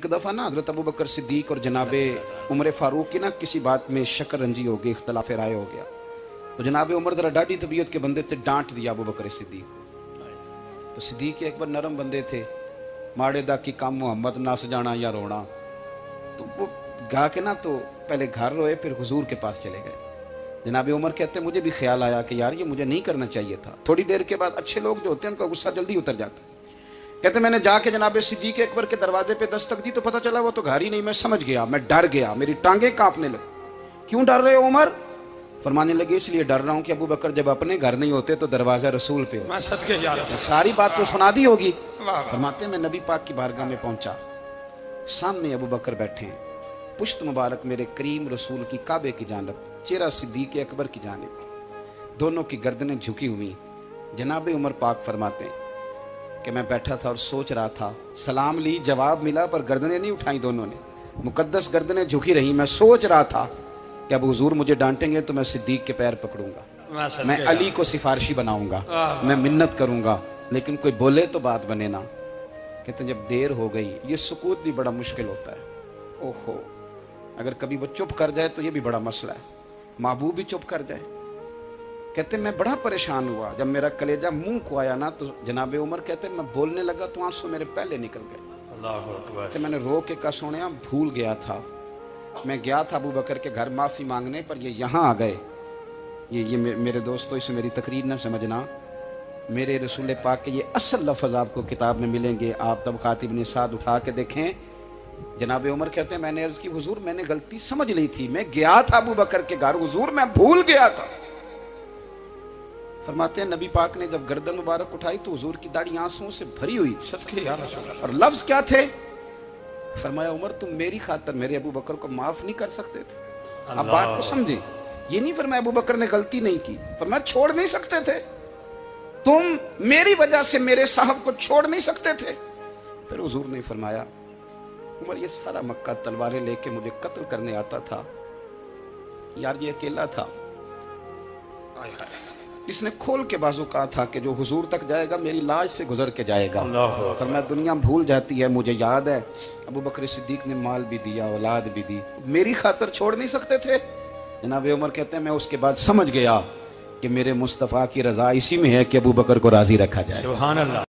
एक दफ़ा ना हज़रत अबू बकर सिद्दीक और जनाबे उमर फ़ारूक की ना किसी बात में शक्कर रंजी हो गई, इख्तलाफ राय हो गया। तो जनाबे उमर ज़रा डाढ़ी तबीयत के बंदे थे, डांट दिया अबू बकर सिद्दीक को। तो सिद्दीक एक बार नरम बंदे थे, माड़े दा की काम मोहम्मद नस जाना या रोना। तो वो गा के ना तो पहले घर रोए, फिर हुजूर के पास चले गए। जनाबे उमर कहते मुझे भी ख्याल आया कि यार ये मुझे नहीं करना चाहिए था। थोड़ी देर के बाद अच्छे लोग जो होते हैं उनका गुस्सा जल्दी उतर जाता है। कहते मैंने जाके जनाबे सिद्दीक अकबर के दरवाजे पे दस्तक दी तो पता चला वो तो घर ही नहीं। मैं समझ गया, मैं डर गया, मेरी टांगे कांपने लगी। क्यों डर रहे हो उमर? फरमाने लगे इसलिए डर रहा हूं कि अबू बकर जब अपने घर नहीं होते तो दरवाजा रसूल पे हो। मैं सदके जा रहा था। सारी बात तो सुना दी होगी। फरमाते मैं नबी पाक की बारगाह में पहुंचा, सामने अबू बकर बैठे हैं, पुश्त मुबारक मेरे करीम रसूल की काबे की जानब, चेहरा सिद्दीक अकबर की जानब, दोनों की गर्दनें झुकी हुई। जनाबे उमर पाक फरमाते हैं कि मैं बैठा था और सोच रहा था, सलाम ली, जवाब मिला, पर गर्दनें नहीं उठाई दोनों ने, मुकद्दस गर्दनें झुकी रही। मैं सोच रहा था कि अब हुजूर मुझे डांटेंगे तो मैं सिद्दीक के पैर पकड़ूंगा, मैं अली को सिफारिशी बनाऊंगा, मैं मिन्नत करूंगा, लेकिन कोई बोले तो बात बने ना। कहते जब देर हो गई, ये सुकूत भी बड़ा मुश्किल होता है। ओहो, अगर कभी वो चुप कर जाए तो ये भी बड़ा मसला है, महबूब भी चुप कर जाए। कहते मैं बड़ा परेशान हुआ, जब मेरा कलेजा मुंह को आया ना तो जनाबे उमर कहते मैं बोलने लगा तो आंसू मेरे पहले निकल गए। अल्लाहु अकबर। तो मैंने रो के कहा सोनिया भूल गया था, मैं गया था अबू बकर के घर माफ़ी मांगने, पर ये यहाँ आ गए। ये मेरे दोस्तों, इसे मेरी तकरीर ना समझना, मेरे रसूल पाक के ये असल लफ्ज़ आपको किताब में मिलेंगे। आप तब खातिब ने साथ उठा के देखें। जनाबे उमर कहते हैं मैंने अर्ज़ की हुजूर मैंने गलती समझ ली थी, मैं गया था अबू बकर के घर हुजूर, मैं भूल गया था। फरमाते हैं नबी पाक ने जब गर्दन मुबारक उठाई तो हुजूर की दाढ़ी आंसुओं से भरी हुई थी। और लफ्ज क्या थे? फरमाया उमर तुम मेरी खातर मेरे अबू बकर को माफ नहीं कर सकते थे? अब बात को समझे, ये नहीं फरमाया अबू बकर ने गलती नहीं की, फरमाया छोड़ नहीं सकते थे, तुम मेरी वजह से मेरे साहब को छोड़ नहीं सकते थे। फिर हुजूर ने फरमाया उमर ये सारा मक्का तलवारें लेके मुझे कत्ल करने आता था, यार ये अकेला था, इसने खोल के बाजू कहा था कि जो हुजूर तक जाएगा मेरी लाश से गुजर के जाएगा। पर मैं दुनिया भूल जाती है, मुझे याद है अबू बकर सिद्दीक ने माल भी दिया, औलाद भी दी, मेरी खातर छोड़ नहीं सकते थे। जनाब उमर कहते हैं मैं उसके बाद समझ गया कि मेरे मुस्तफ़ा की रज़ा इसी में है कि अबू बकर को राजी रखा जाए। सुभान अल्लाह।